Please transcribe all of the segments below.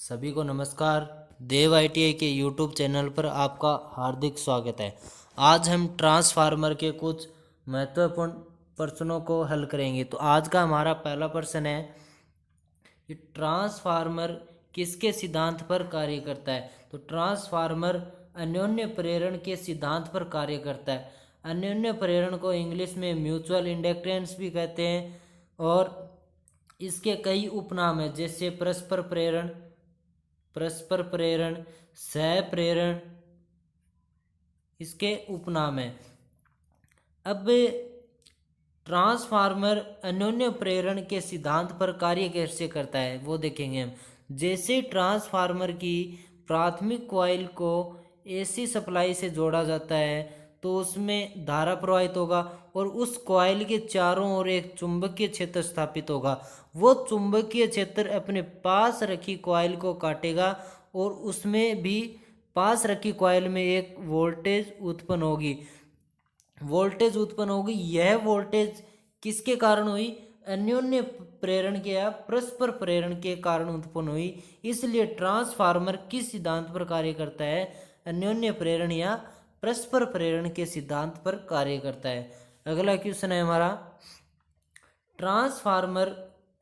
सभी को नमस्कार। देव आईटीआई के यूट्यूब चैनल पर आपका हार्दिक स्वागत है। आज हम ट्रांसफार्मर के कुछ महत्वपूर्ण प्रश्नों को हल करेंगे। तो आज का हमारा पहला प्रश्न है कि ट्रांसफार्मर किसके सिद्धांत पर कार्य करता है। तो ट्रांसफार्मर अन्योन्य प्रेरण के सिद्धांत पर कार्य करता है। अन्योन्य प्रेरण को इंग्लिश में म्यूचुअल इंडक्टेंस भी कहते हैं और इसके कई उपनाम हैं, जैसे परस्पर प्रेरण, सह प्रेरण, इसके उपनाम हैं। अब ट्रांसफार्मर अन्योन्य प्रेरण के सिद्धांत पर कार्य कैसे करता है वो देखेंगे हम। जैसे ट्रांसफार्मर की प्राथमिक कॉइल को एसी सप्लाई से जोड़ा जाता है तो उसमें धारा प्रवाहित होगा और उस कॉइल के चारों ओर एक चुंबकीय क्षेत्र स्थापित होगा। वो चुंबकीय क्षेत्र अपने पास रखी कॉइल को काटेगा और उसमें भी पास रखी कॉइल में एक वोल्टेज उत्पन्न होगी। यह वोल्टेज किसके कारण हुई? अन्योन्य प्रेरण के या परस्पर प्रेरण के कारण उत्पन्न हुई। इसलिए ट्रांसफार्मर किस सिद्धांत पर कार्य करता है? अन्योन्य प्रेरण या परस्पर प्रेरण के सिद्धांत पर कार्य करता है। अगला क्वेश्चन है हमारा, ट्रांसफार्मर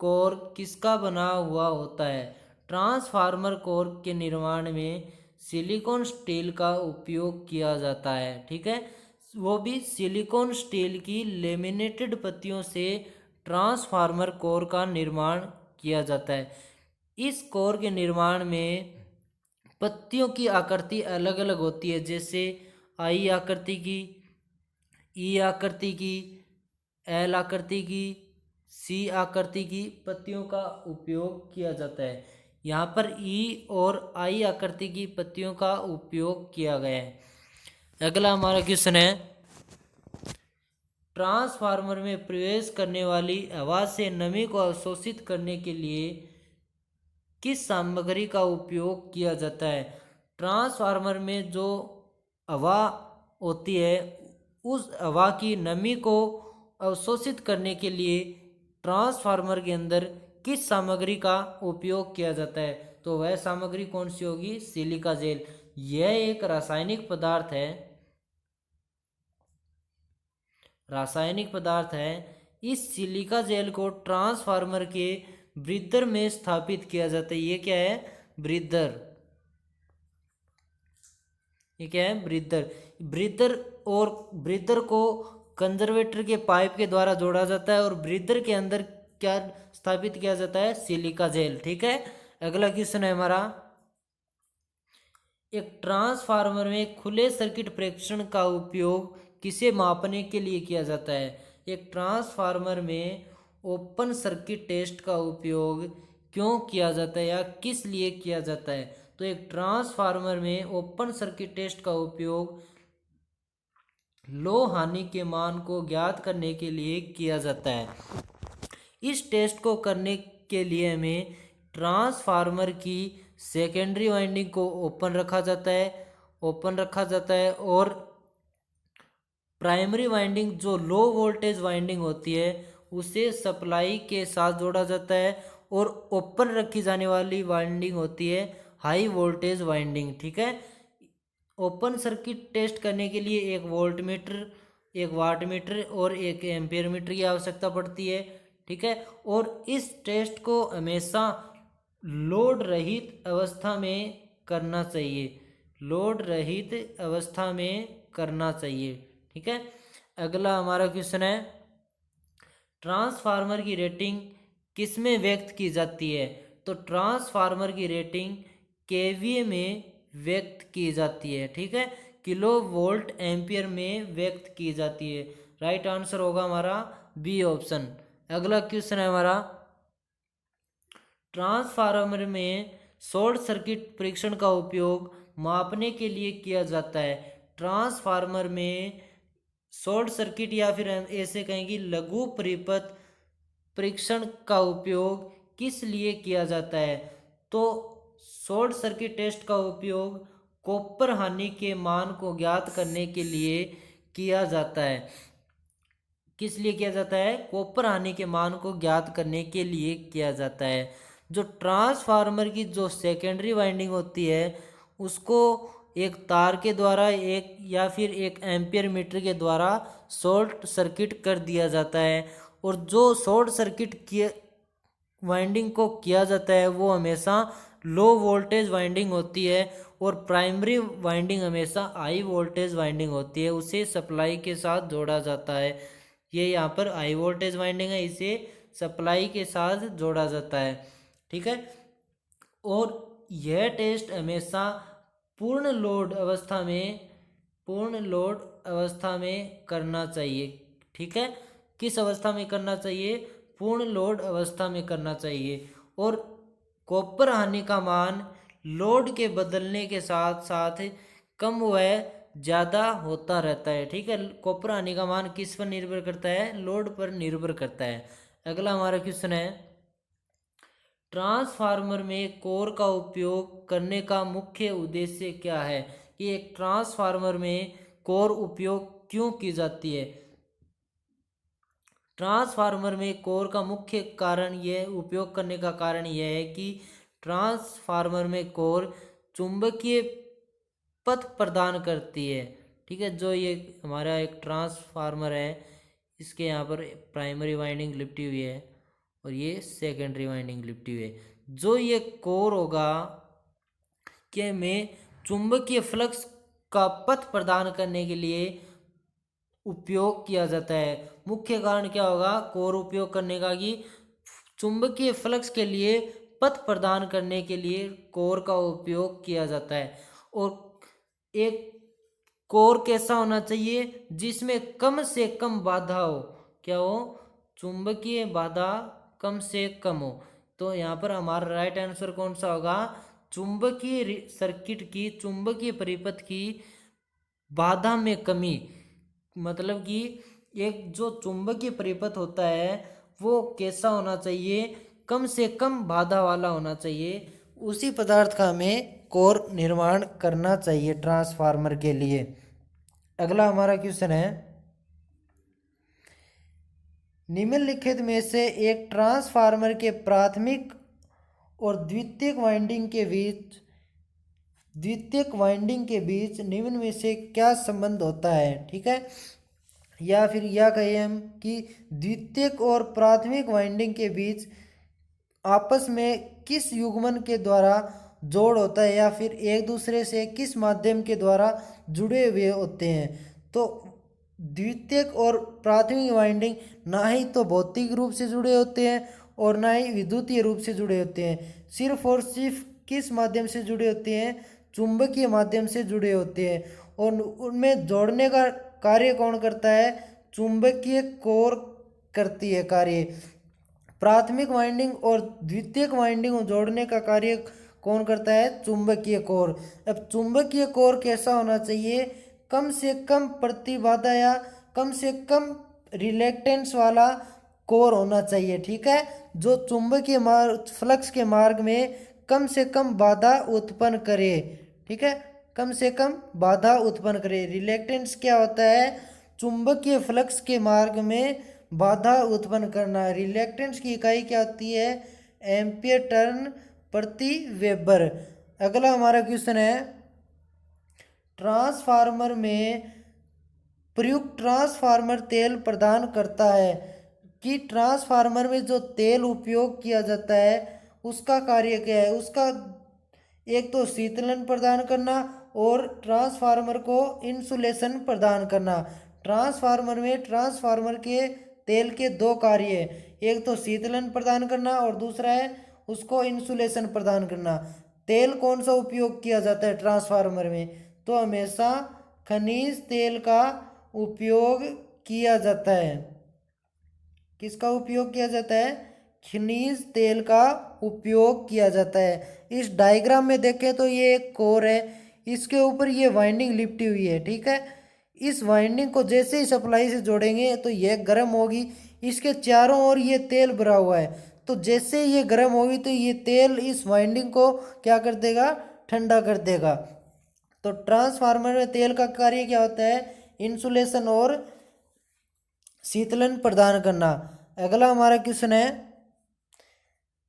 कोर किसका बना हुआ होता है? ट्रांसफार्मर कोर के निर्माण में सिलिकॉन स्टील का उपयोग किया जाता है। ठीक है, वो भी सिलिकॉन स्टील की लेमिनेटेड पत्तियों से ट्रांसफार्मर कोर का निर्माण किया जाता है। इस कोर के निर्माण में पत्तियों की आकृति अलग अलग होती है, जैसे आई आकृति की, ई आकृति की, एल आकृति की, सी आकृति की पत्तियों का उपयोग किया जाता है। यहाँ पर ई और आई आकृति की पत्तियों का उपयोग किया गया है। अगला हमारा क्वेश्चन है, ट्रांसफार्मर में प्रवेश करने वाली हवा से नमी को अवशोषित करने के लिए किस सामग्री का उपयोग किया जाता है? ट्रांसफार्मर में जो हवा होती है उस हवा की नमी को अवशोषित करने के लिए ट्रांसफार्मर के अंदर किस सामग्री का उपयोग किया जाता है? तो वह सामग्री कौन सी होगी? Silica gel. यह एक रासायनिक पदार्थ है। इस सिलिका जेल को ट्रांसफार्मर के ब्रीदर में स्थापित किया जाता है। ये क्या है? ब्रीदर। ये क्या है? ब्रीदर को कंजर्वेटर के पाइप के द्वारा जोड़ा जाता है और ब्रीदर के अंदर क्या स्थापित किया जाता है? Silica gel. ठीक है, अगला क्वेश्चन है हमारा, एक ट्रांसफार्मर में खुले सर्किट परीक्षण का उपयोग किसे मापने के लिए किया जाता है? एक ट्रांसफार्मर में ओपन सर्किट टेस्ट का उपयोग क्यों किया जाता है या किस लिए किया जाता है? तो एक ट्रांसफार्मर में ओपन सर्किट टेस्ट का उपयोग लो हानि के मान को ज्ञात करने के लिए किया जाता है। इस टेस्ट को करने के लिए हमें ट्रांसफार्मर की सेकेंडरी वाइंडिंग को ओपन रखा जाता है और प्राइमरी वाइंडिंग जो लो वोल्टेज वाइंडिंग होती है उसे सप्लाई के साथ जोड़ा जाता है और ओपन रखी जाने वाली वाइंडिंग होती है हाई वोल्टेज वाइंडिंग। ठीक है, ओपन सर्किट टेस्ट करने के लिए एक वोल्ट मीटर, एक वाट मीटर और एक एम्पियर मीटर की आवश्यकता पड़ती है। ठीक है, और इस टेस्ट को हमेशा लोड रहित अवस्था में करना चाहिए। ठीक है, अगला हमारा क्वेश्चन है, ट्रांसफार्मर की रेटिंग किसमें व्यक्त की जाती है? तो ट्रांसफार्मर की रेटिंग केवीए में व्यक्त की जाती है। ठीक है, किलो वोल्ट एम्पियर में व्यक्त की जाती है। राइट आंसर होगा हमारा बी ऑप्शन। अगला क्वेश्चन है हमारा, ट्रांसफार्मर में शॉर्ट सर्किट परीक्षण का उपयोग मापने के लिए किया जाता है। ट्रांसफार्मर में शॉर्ट सर्किट या फिर हम ऐसे कहेंगे लघु परिपथ परीक्षण का उपयोग किस लिए किया जाता है? तो शॉर्ट सर्किट टेस्ट का उपयोग कॉपर हानि के मान को ज्ञात करने के लिए किया जाता है। किस लिए किया जाता है? कॉपर हानि के मान को ज्ञात करने के लिए किया जाता है। जो ट्रांसफार्मर की जो सेकेंडरी वाइंडिंग होती है उसको एक तार के द्वारा एक या फिर एक एम्पियर मीटर के द्वारा शॉर्ट सर्किट कर दिया जाता है। और जो शॉर्ट सर्किट किए वाइंडिंग को किया जाता है वो हमेशा लो वोल्टेज वाइंडिंग होती है और प्राइमरी वाइंडिंग हमेशा हाई वोल्टेज वाइंडिंग होती है, उसे सप्लाई के साथ जोड़ा जाता है। ये यहाँ पर हाई वोल्टेज वाइंडिंग है, इसे सप्लाई के साथ जोड़ा जाता है, ठीक है। और यह टेस्ट हमेशा पूर्ण लोड अवस्था में करना चाहिए, ठीक है। किस अवस्था में करना चाहिए? पूर्ण लोड अवस्था में करना चाहिए। और कॉपर हानि का मान लोड के बदलने के साथ साथ कम व ज़्यादा होता रहता है, ठीक है। कॉपर हानि का मान किस पर निर्भर करता है? लोड पर निर्भर करता है। अगला हमारा क्वेश्चन है, ट्रांसफार्मर में कोर का उपयोग करने का मुख्य उद्देश्य क्या है? कि एक ट्रांसफार्मर में कोर उपयोग क्यों की जाती है? ट्रांसफार्मर में कोर का मुख्य कारण यह उपयोग करने का कारण यह है कि ट्रांसफार्मर में कोर चुंबकीय पथ प्रदान करती है, ठीक है। जो ये हमारा एक ट्रांसफार्मर है इसके यहाँ पर प्राइमरी वाइंडिंग लिपटी हुई है और ये सेकेंडरी वाइंडिंग लिपटी हुई है। जो ये कोर होगा के में चुंबकीय फ्लक्स का पथ प्रदान करने के लिए उपयोग किया जाता है। मुख्य कारण क्या होगा कोर उपयोग करने का? कि चुंबकीय फ्लक्स के लिए पथ प्रदान करने के लिए कोर का उपयोग किया जाता है। और एक कोर कैसा होना चाहिए? जिसमें कम से कम बाधा हो। क्या हो? चुंबकीय बाधा कम से कम हो। तो यहाँ पर हमारा राइट आंसर कौन सा होगा? चुंबकीय सर्किट की चुंबकीय परिपथ की बाधा में कमी। मतलब कि एक जो चुंबकीय परिपथ होता है वो कैसा होना चाहिए? कम से कम बाधा वाला होना चाहिए। उसी पदार्थ का हमें कोर निर्माण करना चाहिए ट्रांसफार्मर के लिए। अगला हमारा क्वेश्चन है, निम्नलिखित में से एक ट्रांसफार्मर के प्राथमिक और द्वितीयक वाइंडिंग के बीच निम्न में से क्या संबंध होता है? ठीक है। या फिर यह कहें हम कि द्वितीयक और प्राथमिक वाइंडिंग के बीच आपस में किस युग्मन के द्वारा जोड़ होता है या फिर एक दूसरे से किस माध्यम के द्वारा जुड़े हुए होते हैं? तो द्वितीयक और प्राथमिक वाइंडिंग ना ही तो भौतिक रूप से जुड़े होते हैं और ना ही विद्युतीय रूप से जुड़े होते हैं। सिर्फ और सिर्फ किस माध्यम से जुड़े होते हैं? चुंबकीय माध्यम से जुड़े होते हैं। और उनमें जोड़ने का कार्य कौन करता है? चुंबकीय कोर करती है कार्य। प्राथमिक वाइंडिंग और द्वितीयक वाइंडिंग जोड़ने का कार्य कौन करता है? चुंबकीय कोर। अब चुंबकीय कोर कैसा होना चाहिए? कम से कम प्रतिबाधा या कम से कम रिलेक्टेंस वाला कोर होना चाहिए, ठीक है। जो चुंबकीय फ्लक्स के मार्ग में कम से कम बाधा उत्पन्न करे, ठीक है। कम से कम बाधा उत्पन्न करे। रिलेक्टेंस क्या होता है? चुंबकीय फ्लक्स के मार्ग में बाधा उत्पन्न करना। रिलेक्टेंस की इकाई क्या होती है? एम्पियर टर्न प्रति वेबर। अगला हमारा क्वेश्चन है, ट्रांसफार्मर में प्रयुक्त ट्रांसफार्मर तेल प्रदान करता है। कि ट्रांसफार्मर में जो तेल उपयोग किया जाता है उसका कार्य क्या है? उसका एक तो शीतलन प्रदान करना और ट्रांसफार्मर को इंसुलेशन प्रदान करना। ट्रांसफार्मर के तेल के दो कार्य हैं, एक तो शीतलन प्रदान करना और दूसरा है उसको इंसुलेशन प्रदान करना। तेल कौन सा उपयोग किया जाता है ट्रांसफार्मर में? तो हमेशा खनिज तेल का उपयोग किया जाता है। किसका उपयोग किया जाता है? खनिज तेल का उपयोग किया जाता है। इस डायग्राम में देखें तो ये एक कोर है, इसके ऊपर ये वाइंडिंग लिपटी हुई है, ठीक है। इस वाइंडिंग को जैसे ही सप्लाई से जोड़ेंगे तो ये गर्म होगी। इसके चारों ओर ये तेल भरा हुआ है, तो जैसे ये गर्म होगी तो ये तेल इस वाइंडिंग को क्या कर देगा? ठंडा कर देगा। तो ट्रांसफार्मर में तेल का कार्य क्या होता है? इंसुलेशन और शीतलन प्रदान करना। अगला हमारा क्वेश्चन है,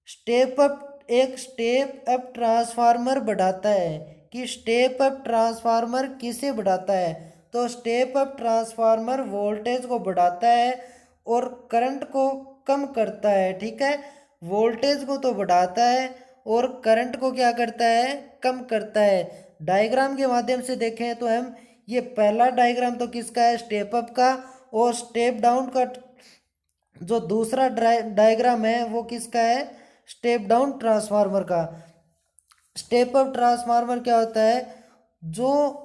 एक स्टेप अप ट्रांसफार्मर बढ़ाता है कि स्टेप अप ट्रांसफार्मर किसे बढ़ाता है? तो स्टेप अप ट्रांसफार्मर वोल्टेज को बढ़ाता है और करंट को कम करता है। ठीक है, वोल्टेज को तो बढ़ाता है और करंट को क्या करता है? कम करता है। डायग्राम के माध्यम से देखें तो हम ये पहला डायग्राम तो किसका है? स्टेप अप का। और स्टेप डाउन का जो दूसरा डायग्राम है वो किसका है? स्टेप डाउन ट्रांसफार्मर का। स्टेप अप ट्रांसफार्मर क्या होता है? जो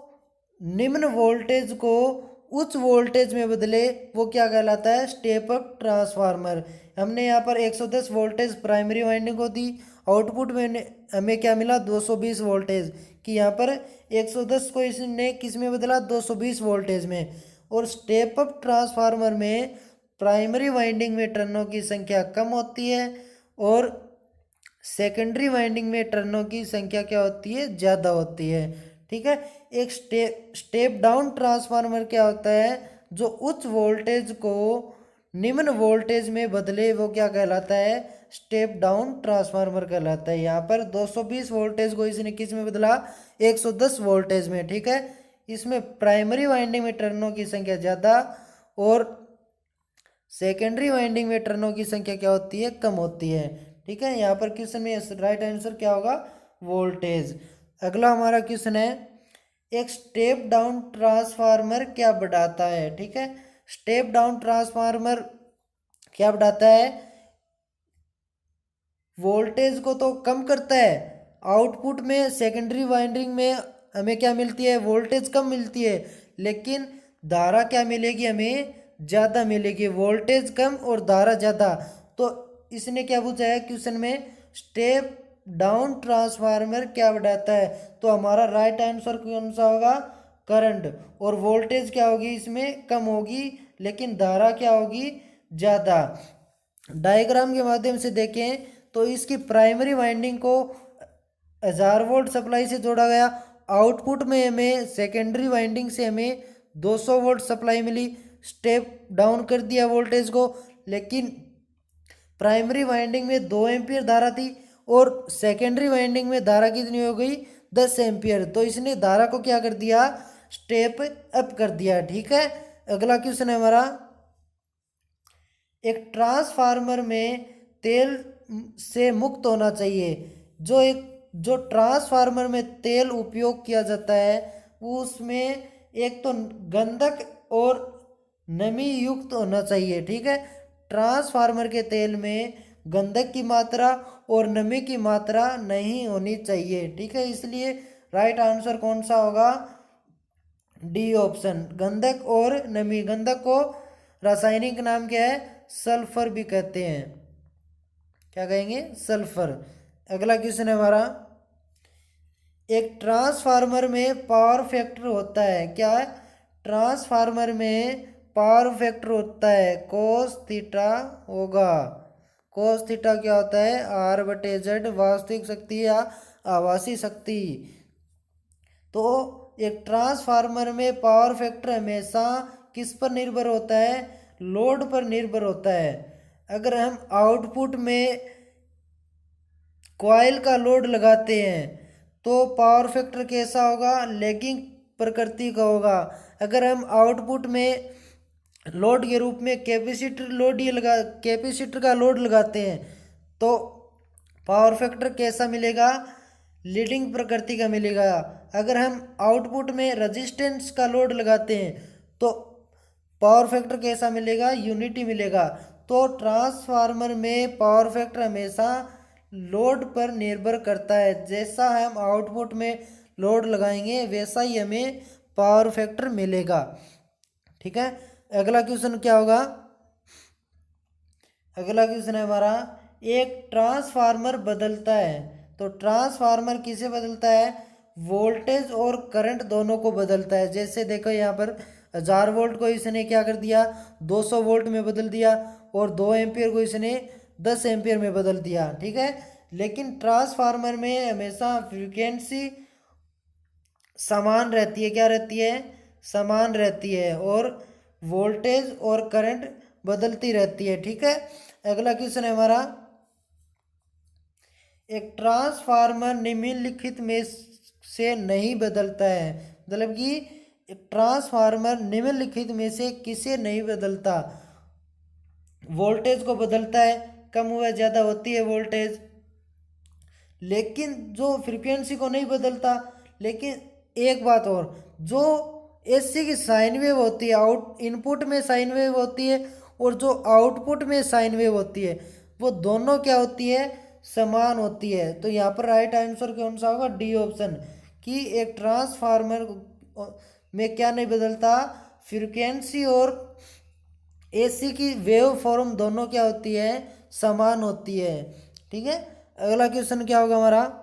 निम्न वोल्टेज को उच्च वोल्टेज में बदले वो क्या कहलाता है? Step up transformer. हमने यहाँ पर 110 वोल्टेज प्राइमरी वाइंडिंग को दी, आउटपुट में हमें क्या मिला? 220 वोल्टेज। कि यहाँ पर 110 को इसने किस में बदला? 220 वोल्टेज में। और स्टेप अप ट्रांसफार्मर में प्राइमरी वाइंडिंग में टर्नों की संख्या कम होती है और सेकेंडरी वाइंडिंग में टर्नों की संख्या क्या होती है? ज़्यादा होती है। ठीक है, एक स्टेप डाउन ट्रांसफार्मर क्या होता है? जो उच्च वोल्टेज को निम्न वोल्टेज में बदले वो क्या कहलाता है? स्टेप डाउन ट्रांसफार्मर कहलाता है। यहाँ पर 220 वोल्टेज को इसने किस में बदला? 110 वोल्टेज में। ठीक है, इसमें प्राइमरी वाइंडिंग में टर्नों की संख्या ज़्यादा और सेकेंडरी वाइंडिंग में टर्नों की संख्या क्या होती है? कम होती है। ठीक है, यहाँ पर क्वेश्चन में राइट आंसर क्या होगा? वोल्टेज। अगला हमारा क्वेश्चन है, एक स्टेप डाउन ट्रांसफार्मर क्या बढ़ाता है? ठीक है, स्टेप डाउन ट्रांसफार्मर क्या बढ़ाता है? वोल्टेज को तो कम करता है। आउटपुट में सेकेंडरी वाइंडिंग में हमें क्या मिलती है? वोल्टेज कम मिलती है, लेकिन धारा क्या मिलेगी? हमें ज़्यादा मिलेगी। वोल्टेज कम और धारा ज़्यादा। तो इसने क्या पूछा है क्वेश्चन में? स्टेप डाउन ट्रांसफार्मर क्या बढ़ाता है? तो हमारा राइट आंसर कौन सा होगा? करंट। और वोल्टेज क्या होगी? इसमें कम होगी, लेकिन धारा क्या होगी? ज़्यादा। डायग्राम के माध्यम से देखें तो इसकी प्राइमरी वाइंडिंग को 1000 वोल्ट सप्लाई से जोड़ा गया। आउटपुट में हमें सेकेंडरी वाइंडिंग से हमें 200 वोल्ट सप्लाई मिली। स्टेप डाउन कर दिया वोल्टेज को, लेकिन प्राइमरी वाइंडिंग में 2 एम्पियर धारा थी और सेकेंडरी वाइंडिंग में धारा कितनी हो गई? 10 एम्पियर। तो इसने धारा को क्या कर दिया? स्टेप अप कर दिया। ठीक है, अगला क्वेश्चन है हमारा, एक ट्रांसफार्मर में तेल से मुक्त होना चाहिए। जो ट्रांसफार्मर में तेल उपयोग किया जाता है उसमें एक तो गंधक और नमी युक्त होना चाहिए। ठीक है, ट्रांसफार्मर के तेल में गंधक की मात्रा और नमी की मात्रा नहीं होनी चाहिए। ठीक है, इसलिए राइट आंसर कौन सा होगा? डी ऑप्शन, गंधक और नमी। गंधक को रासायनिक नाम क्या है? सल्फर भी कहते हैं। क्या कहेंगे? सल्फर। अगला क्वेश्चन है हमारा, एक ट्रांसफार्मर में पावर फैक्टर होता है। क्या है? ट्रांसफार्मर में पावर फैक्टर होता है कोस थीटा होगा। कोस थीटा क्या होता है? R/Z वास्तविक शक्ति या आभासी शक्ति। तो एक ट्रांसफार्मर में पावर फैक्टर हमेशा किस पर निर्भर होता है? लोड पर निर्भर होता है। अगर हम आउटपुट में कॉइल का लोड लगाते हैं तो पावर फैक्टर कैसा होगा? लैगिंग प्रकृति का होगा। अगर हम आउटपुट में लोड के रूप में कैपेसिटर का लोड लगाते हैं तो पावर फैक्टर कैसा मिलेगा? लीडिंग प्रकृति का मिलेगा। अगर हम आउटपुट में रेजिस्टेंस का लोड लगाते हैं तो पावर फैक्टर कैसा मिलेगा? यूनिटी मिलेगा। तो ट्रांसफार्मर में पावर फैक्टर हमेशा लोड पर निर्भर करता है। जैसा हम आउटपुट में लोड लगाएंगे वैसा ही हमें पावर फैक्टर मिलेगा। ठीक है, अगला क्वेश्चन क्या होगा? अगला क्वेश्चन है हमारा, एक ट्रांसफार्मर बदलता है। तो ट्रांसफार्मर किसे बदलता है? वोल्टेज और करंट दोनों को बदलता है। जैसे देखो यहाँ पर 1000 वोल्ट को इसने क्या कर दिया? 200 वोल्ट में बदल दिया और 2 एम्पियर को इसने 10 एम्पियर में बदल दिया। ठीक है, लेकिन ट्रांसफार्मर में हमेशा फ्रीक्वेंसी समान रहती है। क्या रहती है? समान रहती है। और वोल्टेज और करंट बदलती रहती है। ठीक है, अगला क्वेश्चन है हमारा, एक ट्रांसफार्मर निम्नलिखित में से नहीं बदलता है, मतलब कि एक ट्रांसफार्मर निम्नलिखित में से किसे नहीं बदलता? वोल्टेज को बदलता है, कम हुआ ज़्यादा होती है वोल्टेज, लेकिन जो फ्रीक्वेंसी को नहीं बदलता। लेकिन एक बात और, जो एसी की साइन वेव होती है, इनपुट में साइन वेव होती है और जो आउटपुट में साइन वेव होती है, वो दोनों क्या होती है? समान होती है। तो यहाँ पर राइट आंसर कौन सा होगा? डी ऑप्शन, कि एक ट्रांसफार्मर में क्या नहीं बदलता? फ्रीक्वेंसी और एसी की वेव फॉर्म दोनों क्या होती है? समान होती है। ठीक है, अगला क्वेश्चन क्या होगा हमारा?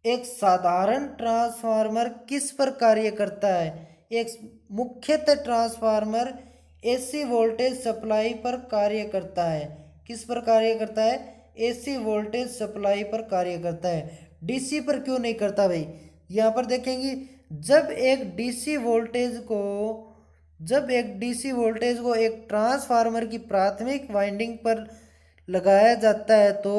एक साधारण ट्रांसफार्मर किस पर कार्य करता है? एक मुख्यतः ट्रांसफार्मर एसी वोल्टेज सप्लाई पर कार्य करता है। किस पर कार्य करता है? एसी वोल्टेज सप्लाई पर कार्य करता है। डीसी पर क्यों नहीं करता भाई? यहाँ पर देखेंगे, जब एक डीसी वोल्टेज को एक ट्रांसफार्मर की प्राथमिक वाइंडिंग पर लगाया जाता है तो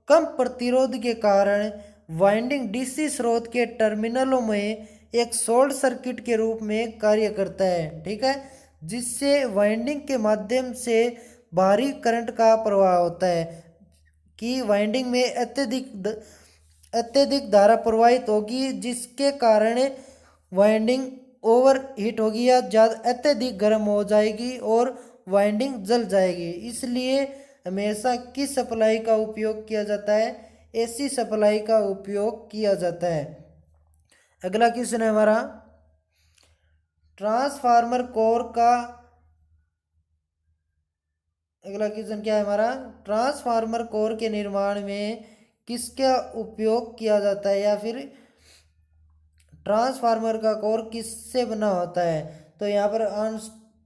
कम प्रतिरोध के कारण वाइंडिंग डीसी स्रोत के टर्मिनलों में एक शॉर्ट सर्किट के रूप में कार्य करता है। ठीक है, जिससे वाइंडिंग के माध्यम से भारी करंट का प्रवाह होता है, कि वाइंडिंग में अत्यधिक धारा प्रवाहित होगी, जिसके कारण वाइंडिंग ओवर हीट होगी या ज़्यादा अत्यधिक गर्म हो जाएगी और वाइंडिंग जल जाएगी। इसलिए हमेशा किस सप्लाई का उपयोग किया जाता है? एसी सप्लाई का उपयोग किया जाता है। अगला क्वेश्चन है हमारा, ट्रांसफार्मर कोर का, अगला क्वेश्चन क्या है हमारा? ट्रांसफार्मर कोर के निर्माण में किसका उपयोग किया जाता है, या फिर ट्रांसफार्मर का कोर किससे बना होता है? तो यहाँ पर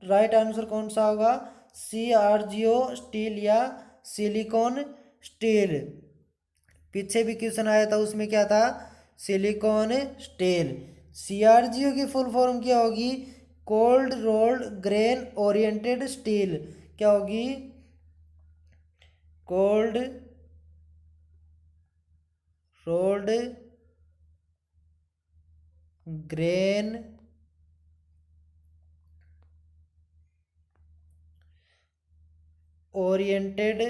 राइट आंसर कौन सा होगा? CRGO स्टील या सिलिकॉन स्टील। पीछे भी क्वेश्चन आया था, उसमें क्या था? Silicon steel. CRGO की फुल फॉर्म क्या होगी? Cold rolled grain oriented steel. क्या होगी? Cold rolled grain oriented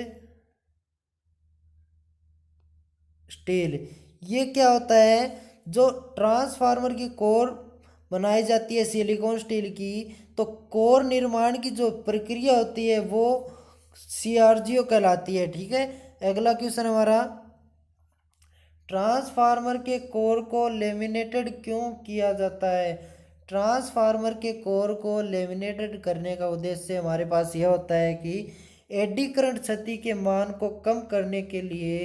steel. ये क्या होता है? जो ट्रांसफार्मर की कोर बनाई जाती है सिलिकॉन स्टील की, तो कोर निर्माण की जो प्रक्रिया होती है वो CRGO कहलाती है। ठीक है, अगला क्वेश्चन हमारा, ट्रांसफार्मर के कोर को लेमिनेटेड क्यों किया जाता है? ट्रांसफार्मर के कोर को लेमिनेटेड करने का उद्देश्य हमारे पास यह होता है कि एडी करंट क्षति के मान को कम करने के लिए,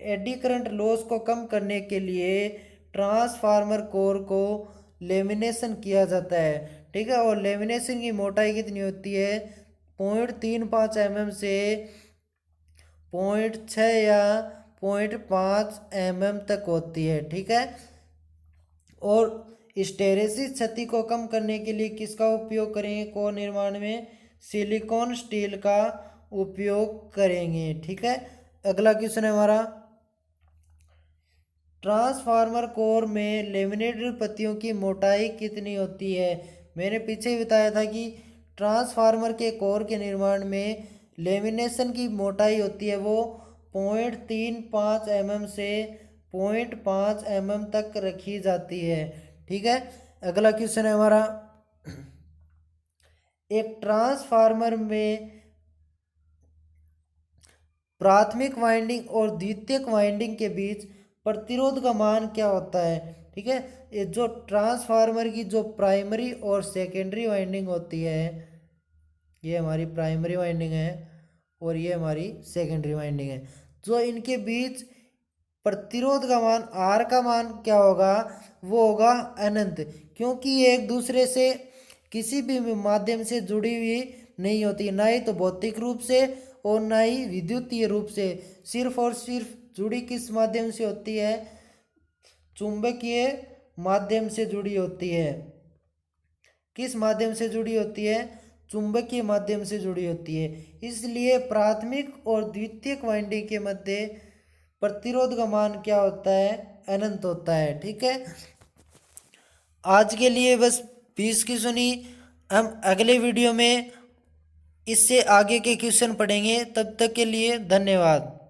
एडी करंट लॉस को कम करने के लिए ट्रांसफार्मर कोर को लेमिनेशन किया जाता है। ठीक है, और लेमिनेशन की मोटाई कितनी होती है? 0.35 mm से 0.6 या 0.5 mm तक होती है। ठीक है, और हिस्टेरेसिस क्षति को कम करने के लिए किसका उपयोग करेंगे? कोर निर्माण में सिलिकॉन स्टील का उपयोग करेंगे। ठीक है, अगला क्वेश्चन है हमारा, ट्रांसफार्मर कोर में लेमिनेटेड पत्तियों की मोटाई कितनी होती है? मैंने पीछे ही बताया था कि ट्रांसफार्मर के कोर के निर्माण में लेमिनेशन की मोटाई होती है वो 0.35 mm से 0.5 mm तक रखी जाती है। ठीक है, अगला क्वेश्चन है हमारा, एक ट्रांसफार्मर में प्राथमिक वाइंडिंग और द्वितीयक वाइंडिंग के बीच प्रतिरोध का मान क्या होता है? ठीक है, ये जो ट्रांसफार्मर की जो प्राइमरी और सेकेंडरी वाइंडिंग होती है, ये हमारी प्राइमरी वाइंडिंग है और ये हमारी सेकेंडरी वाइंडिंग है, जो इनके बीच प्रतिरोध का मान, आर का मान क्या होगा? वो होगा अनंत, क्योंकि ये एक दूसरे से किसी भी माध्यम से जुड़ी हुई नहीं होती, ना ही तो भौतिक रूप से और ना ही विद्युतीय रूप से, सिर्फ और सिर्फ जुड़ी किस माध्यम से होती है? चुंबकीय माध्यम से जुड़ी होती है। किस माध्यम से जुड़ी होती है? चुंबकीय माध्यम से जुड़ी होती है। इसलिए प्राथमिक और द्वितीयक वाइंडिंग के मध्य प्रतिरोध का मान क्या होता है, अनंत होता है। ठीक है, आज के लिए बस 20 की सुनी। हम अगले वीडियो में इससे आगे के क्वेश्चन पढ़ेंगे। तब तक के लिए धन्यवाद।